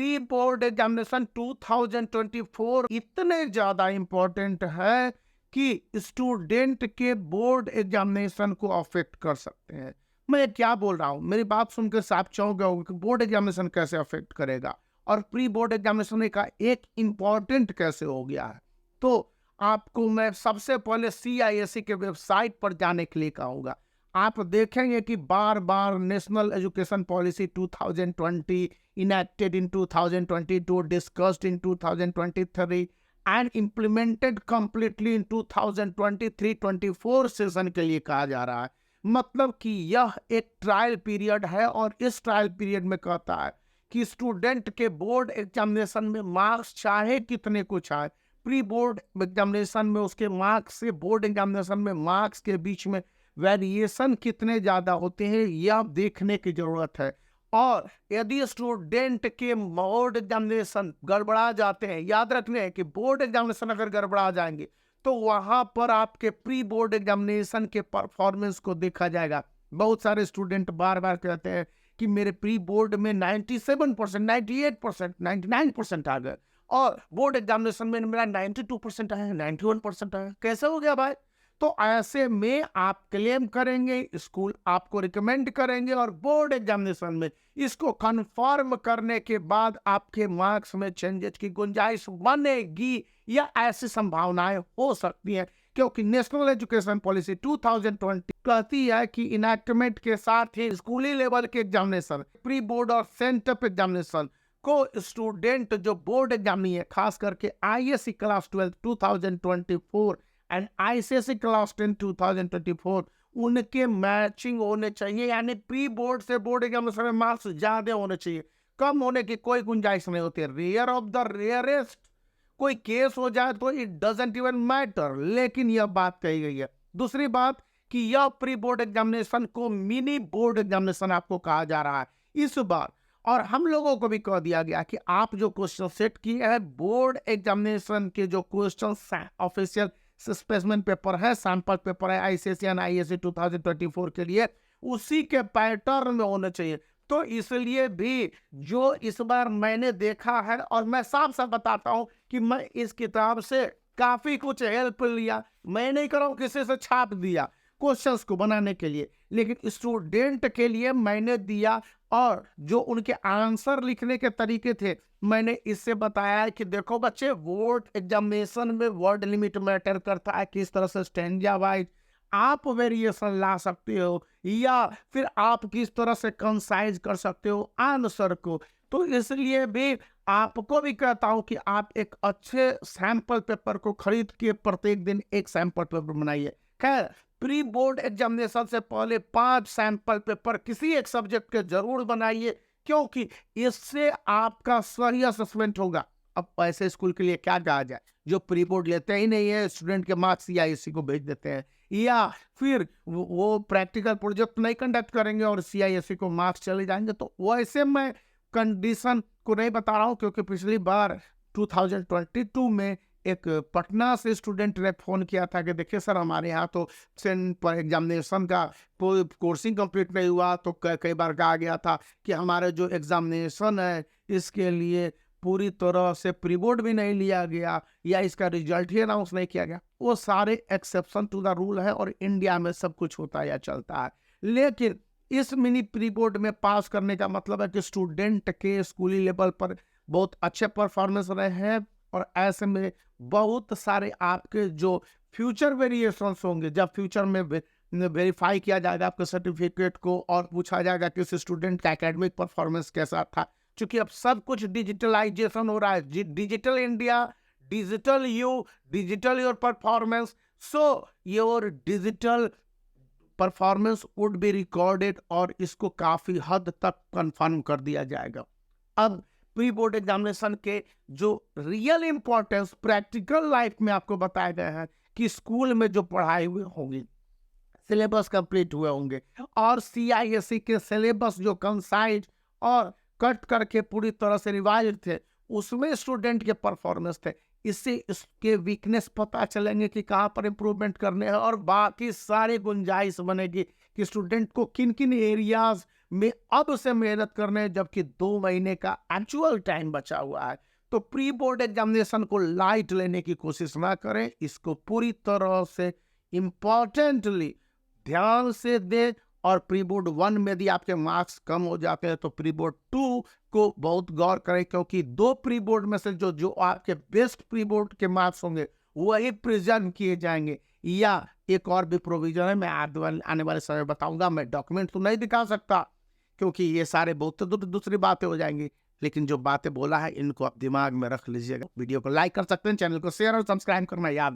Pre board examination 2024 इतने ज्यादा important है कि स्टूडेंट के बोर्ड एग्जामिनेशन को अफेक्ट कर सकते हैं। मैं क्या बोल रहा हूँ, मेरी बात सुनकर साफ चौंक गए होंगे कि बोर्ड एग्जामिनेशन कैसे अफेक्ट करेगा और प्री बोर्ड एग्जामिनेशन का एक इम्पॉर्टेंट कैसे हो गया है। तो आपको मैं सबसे पहले CISE के वेबसाइट पर जाने के लिए कहूँगा। आप देखेंगे कि बार बार national education policy 2020 enacted in 2022, discussed in 2023 and implemented completely in 2023-24 session के लिए कहा जा रहा है। मतलब कि यह एक ट्रायल पीरियड है और इस ट्रायल पीरियड में कहता है कि स्टूडेंट के बोर्ड एग्जामिनेशन में मार्क्स चाहे कितने कुछ आए, प्री बोर्ड एग्जामिनेशन में उसके मार्क्स से बोर्ड एग्जामिनेशन में मार्क्स के बीच में वेरिएशन कितने ज़्यादा होते हैं यह देखने की ज़रूरत है। और यदि स्टूडेंट के बोर्ड एग्जामिनेशन गड़बड़ा जाते हैं, याद रखने हैं कि बोर्ड एग्जामिनेशन अगर गड़बड़ा जाएंगे तो वहां पर आपके प्री बोर्ड एग्जामिनेशन के परफॉर्मेंस को देखा जाएगा। बहुत सारे स्टूडेंट बार बार कहते हैं कि मेरे प्री बोर्ड में 97%, 98%, 99% आ गए और बोर्ड एग्जामिनेशन में मेरा 92% आया, 91% आया। कैसे हो गया भाई? तो ऐसे में आप क्लेम करेंगे, स्कूल आपको रिकमेंड करेंगे और बोर्ड एग्जामिनेशन में इसको कंफर्म करने के बाद आपके मार्क्स में चेंजेस की गुंजाइश बनेगी या ऐसी संभावनाएं हो सकती हैं, क्योंकि नेशनल एजुकेशन पॉलिसी 2020 कहती है कि इनैक्टमेंट के साथ ही स्कूली लेवल के एग्जामिनेशन, प्री बोर्ड और सेंटअप एग्जामिनेशन को स्टूडेंट जो बोर्ड एग्जाम है, खास करके ISE class 12 2024 and ICSE class 10 2024 उनके मैचिंग होने चाहिए, यानी प्री बोर्ड से बोर्ड एग्जामिनेशन में मार्क्स ज्यादा होने चाहिए, कम होने की कोई गुंजाइश नहीं होती। रेयर ऑफ द रेयरेस्ट कोई केस हो जाए तो इट डजंट इवन मैटर, लेकिन यह बात कही गई है। दूसरी बात कि यह प्री बोर्ड एग्जामिनेशन को मिनी बोर्ड एग्जामिनेशन आपको कहा जा रहा है इस बार, और हम लोगों को भी कह दिया गया कि आप जो क्वेश्चन सेट किए हैं बोर्ड एग्जामिनेशन के जो क्वेश्चन ऑफिशियल स्पेसिमेन पेपर है, सैंपल पेपर है ICSE और ISE 2024 के लिए, उसी के पैटर्न में होने चाहिए। तो इसलिए भी जो इस बार मैंने देखा है, और मैं साफ साफ बताता हूं कि मैं इस किताब से काफी कुछ हेल्प लिया, मैं नहीं कर रहा हूं किसी से छाप दिया क्वेश्चंस को बनाने के लिए, लेकिन स्टूडेंट के लिए मैंने दिया और जो उनके आंसर लिखने के तरीके थे मैंने इससे बताया कि देखो बच्चे, बोर्ड एग्जामिनेशन में वर्ड लिमिट मैटर करता है, किस तरह से स्टैंजा वाइज आप वेरिएशन ला सकते हो या फिर आप किस तरह से कंसाइज कर सकते हो आंसर को। तो इसलिए भी आपको भी कहता हूं कि आप एक अच्छे सैंपल पेपर को खरीद के प्रत्येक दिन एक सैंपल पेपर बनाइए। खैर, प्री बोर्ड एग्जामिनेशन से पहले 5 सैंपल पेपर किसी एक सब्जेक्ट के जरूर बनाइए, क्योंकि इससे आपका सही असेसमेंट होगा। अब ऐसे स्कूल के लिए क्या कहा जाए जो प्री बोर्ड लेते ही नहीं है, स्टूडेंट के मार्क्स CISE को भेज देते हैं, या फिर वो प्रैक्टिकल प्रोजेक्ट नहीं कंडक्ट करेंगे और CISE को मार्क्स चले जाएंगे। तो वैसे मैं कंडीशन को नहीं बता रहा हूँ, क्योंकि पिछली बार 2022 में एक पटना से स्टूडेंट ने फोन किया था कि देखिए सर, हमारे यहाँ तो पर एग्जामिनेशन का कोई कोर्सिंग कंप्लीट नहीं हुआ, तो कई बार कहा गया था कि हमारे जो एग्जामिनेशन है इसके लिए पूरी तरह से प्री बोर्ड भी नहीं लिया गया या इसका रिजल्ट ही अनाउंस नहीं किया गया। वो सारे एक्सेप्शन टू द रूल है और इंडिया में सब कुछ होता या चलता है, लेकिन इस मिनी प्री बोर्ड में पास करने का मतलब है कि स्टूडेंट के स्कूली लेवल पर बहुत अच्छे परफॉर्मेंस रहे हैं, और ऐसे में बहुत सारे आपके जो फ्यूचर वेरिएशंस होंगे, जब फ्यूचर में वेरीफाई किया जाएगा आपके सर्टिफिकेट को और पूछा जाएगा कि उस स्टूडेंट का एकेडमिक परफॉर्मेंस कैसा था। क्योंकि अब सब कुछ डिजिटलाइजेशन हो रहा है, digital India, digital you, digital your performance, so your digital performance would be recorded और इसको काफी हद तक कंफर्म कर दिया जाएगा। अब प्री बोर्ड एग्जामिनेशन के जो रियल इंपॉर्टेंस प्रैक्टिकल लाइफ में आपको बताए गए हैं कि स्कूल में जो पढ़ाई हुए होंगी, सिलेबस कंप्लीट हुए होंगे और CISE के सिलेबस जो कंसाइज और कट करके पूरी तरह से रिवाइज थे, उसमें स्टूडेंट के परफॉर्मेंस थे। इससे इसके वीकनेस पता चलेंगे कि कहाँ पर इम्प्रूवमेंट करने हैं, और बाकी सारी गुंजाइश बनेगी कि स्टूडेंट को किन किन एरियाज में अब से मेहनत करने, जबकि 2 महीने का एक्चुअल टाइम बचा हुआ है। तो प्री बोर्ड एग्जामिनेशन को लाइट लेने की कोशिश ना करें, इसको पूरी तरह से इम्पोर्टेंटली ध्यान से दें। और प्री बोर्ड 1 में यदि आपके मार्क्स कम हो जाते हैं तो प्री बोर्ड 2 को बहुत गौर करें, क्योंकि 2 प्री बोर्ड में से जो आपके बेस्ट प्री बोर्ड के मार्क्स होंगे वही प्रेजेंट किए जाएंगे। या एक और भी प्रोविजन है, मैं आने वाले समय बताऊंगा। मैं डॉक्यूमेंट तो नहीं दिखा सकता क्योंकि ये सारे बहुत दूसरी बातें हो जाएंगी, लेकिन जो बातें बोला है इनको आप दिमाग में रख लीजिएगा। वीडियो को लाइक कर सकते हैं, चैनल को शेयर और सब्सक्राइब करना याद